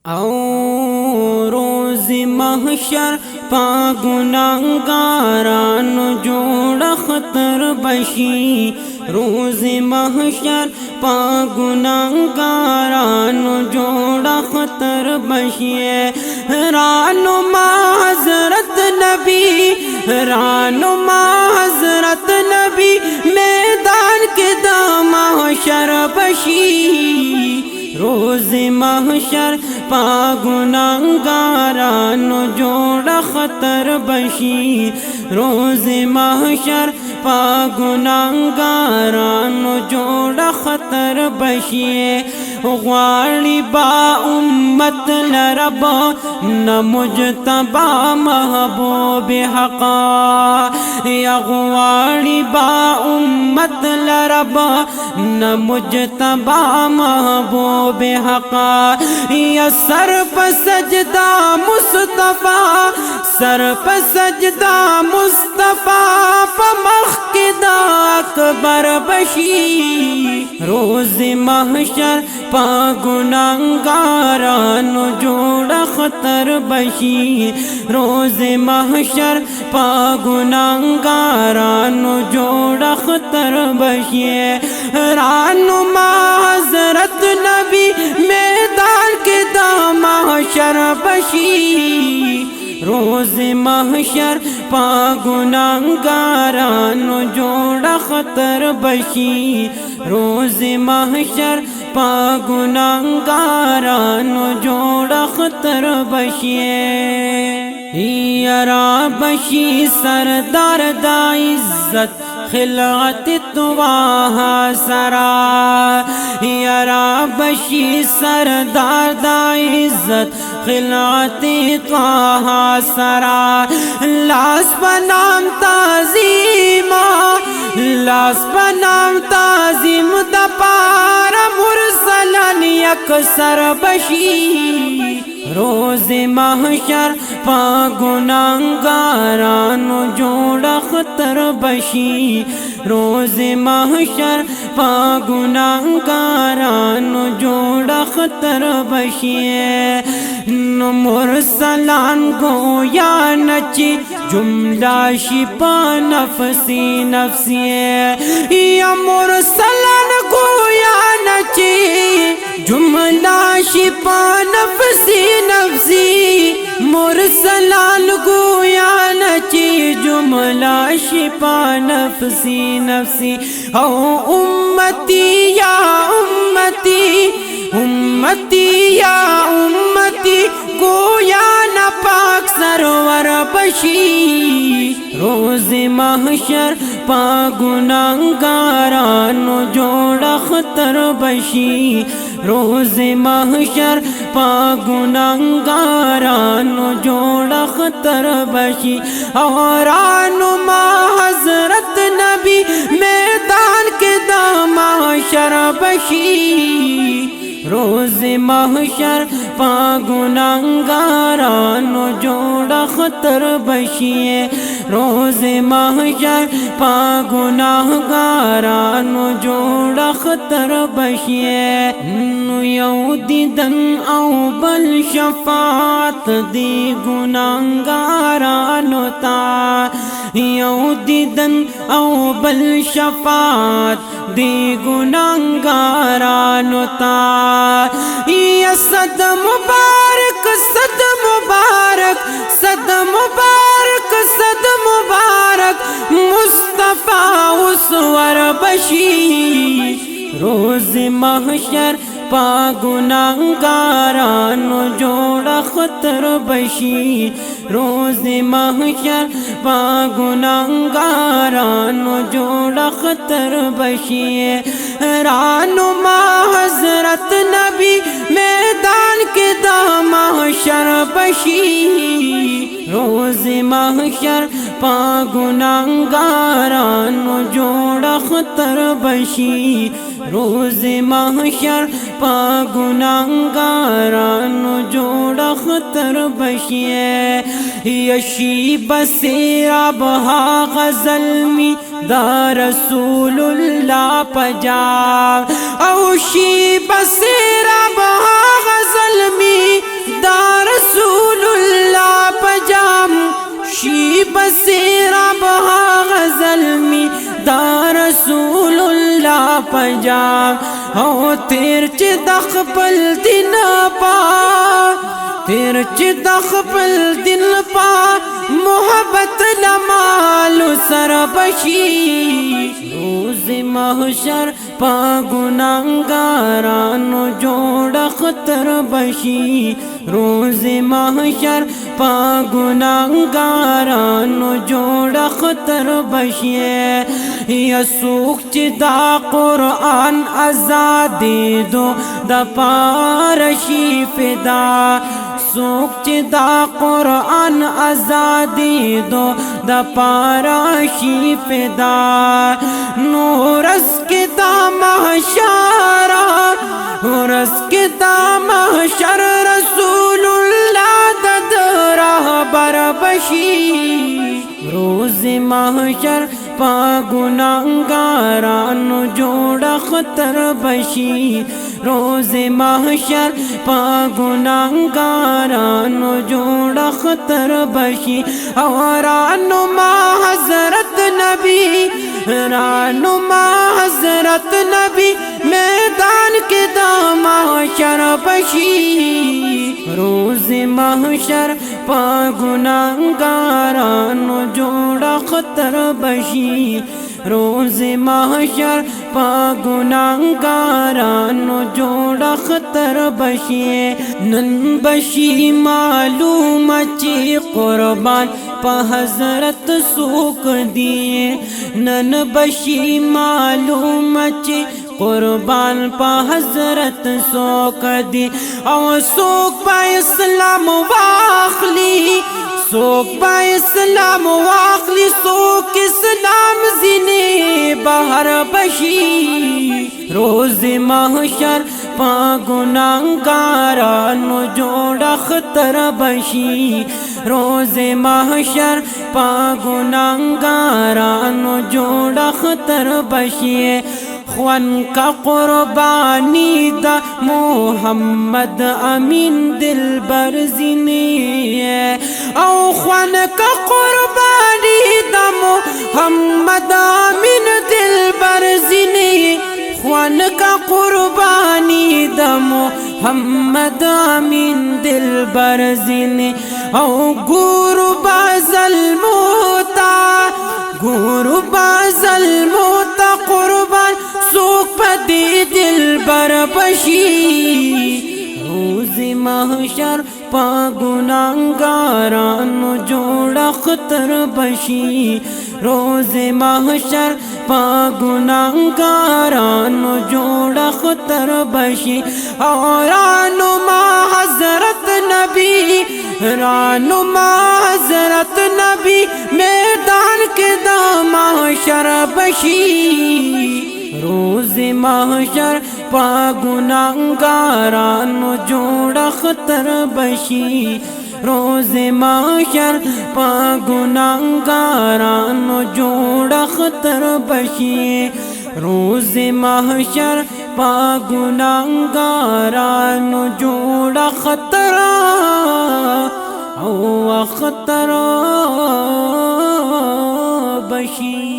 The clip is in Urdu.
او روز محشر پا گناہگارانو جوڑا خطر بشی روز محشر پا گناہگارانو جوڑا خطر بشی رانما حضرت نبی رانما حضرت نبی میدان کے دا محشر بشی روز محشر پا گناہگارانو جوڑا خطر بشی روز محشر پا گناہگارانو جوڑا خطر بشی غواړي با امت لرب نہ مجتبا محبوب حقا یا غواړي با امت لرب نہ مجتبا محبوب حقا یا سر پہ سجدہ مصطفیٰ سر پہ سجدہ مصطفیٰ پمخ کے دا اکبر بشی روز محشر پا گناہگارانو جوڑا خطر بشی روز محشر پا گناہگارانو جوڑا خطر بشی رانما حضرت نبی میدان کے دا محشر بشی روز محشر پا گناہگارانو جوڑا خطر بشی روز محشر پا گناہگارانو جوڑا خطر بشی یرا بشی سردار دا عزت خلعت تواہا سرا یرا بشی سردار دا عزت خلعت تواہا سرا لاس پنام تعظیم لاس پنام تعظیم دا پارا مرسلن یکسر بشی روز محشر پا گناہگارانو جوڑا خطر بشی روز محشر پا گناہگارانو جوڑا خطر بشی نو مرسلان گویا نچی جملہ شپا نفسی نفسی یا مرسلان گویا نچی جملہ شپا نفسی نفسی مرسلان گویا نچی جملہ شپا نفسی نفسی او امتی یا امتی امتی یا امتی گویا نہ پاک سرور بشی روز محشر پا گناہگارانو جوڑا خطر بشی روز محشر پا گناہگارانو جوڑا خطر بشی اورانما حضرت نبی میدان کے دا محشر بشی روز محشر پا گناہگارانو جوڑا خطر بشی روز محشر پا گناہگارانو جوڑا خطر بشی نو یو دیدن او بل شفاعت دی گناہگارانو تا یو دیدن او بل شفاعت دی گناہگارانو تا یا صد مبارک صد مبارک صد مبارک صد مبارک مصطفیٰ اسور بشی روز محشر پا گناہگارانو جوڑا خطر بشی روز محشر پا گناہگارانو جوڑا خطر بشی رانما حضرت نبی میدان کے دا محشر بشی روز محشر پا گناہگارانو جوڑا خطر بشی روز محشر پا گناہگارانو جوڑا خطر بشی یشی بسیرا بہا غزل می دا رسول اللہ پجا او شی بسیرا بہا غزل می پجام او تیر چې د خپل دین پا تیر چې د خپل دین پا محبت لمال سر بشي روز محشر پا گناہگارانو جوڑ خطر بشي روز محشر پا گناہگارانو جوڑ خطر بشي یسوک چې دا قرآن آزادی دو دا پارشی فدا سوک چې دا قرآن آزادی دو دا پارشی فدا نورس کی دا محشر نورس کی دا محشر رسول اللہ دا راہ بر بشی روز محشر پا گناہگارانو جوڑا خطر بشی روز محشر پا گناہگارانو جوڑا خطر بشی اورانو ما حضرت نبی رانو ما حضرت نبی میدان کے دا محشر بشی روز محشر پا گناہگارانو جوڑا خطر بشی روز محشر پا گناہگارانو جوڑا خطر بشی نن بشی معلوم چی قربان پا حضرت سوک دیے نن بشی معلوم چی قربان پا حضرت سوک دی او سوک پا اسلام واخلی سوک با اسلام واخلی سوک اسلام زینے بہر بشی روز محشر پا گناہگارانو جوڑا خطر بشی روز محشر پا گناہگارانو جوڑا خطر بشی خوان کا قربانی دا محمد امین دل برزینی او خوان کا قربانی دا محمد امین دل برزینی خوان کا قربانی دا محمد امین دل برزینی او گورو بازل موتا گورو بازل موتا قربان سوک پدی دل بر بشی روز محشر پا گناہگارانو جوڑا خطر بشی روز محشر پا گناہگارانو جوڑا خطر بشی اورانو ما حضرت نبی رانو ما حضرت نبی میدان کے دا محشر بشی روز محشر پا گناہگارانو جوڑا خطر بشی روز محشر پا گناہگارانو جوڑا خطر بشی روز محشر پا گناہگارانو جوڑا خطر او خطر بشی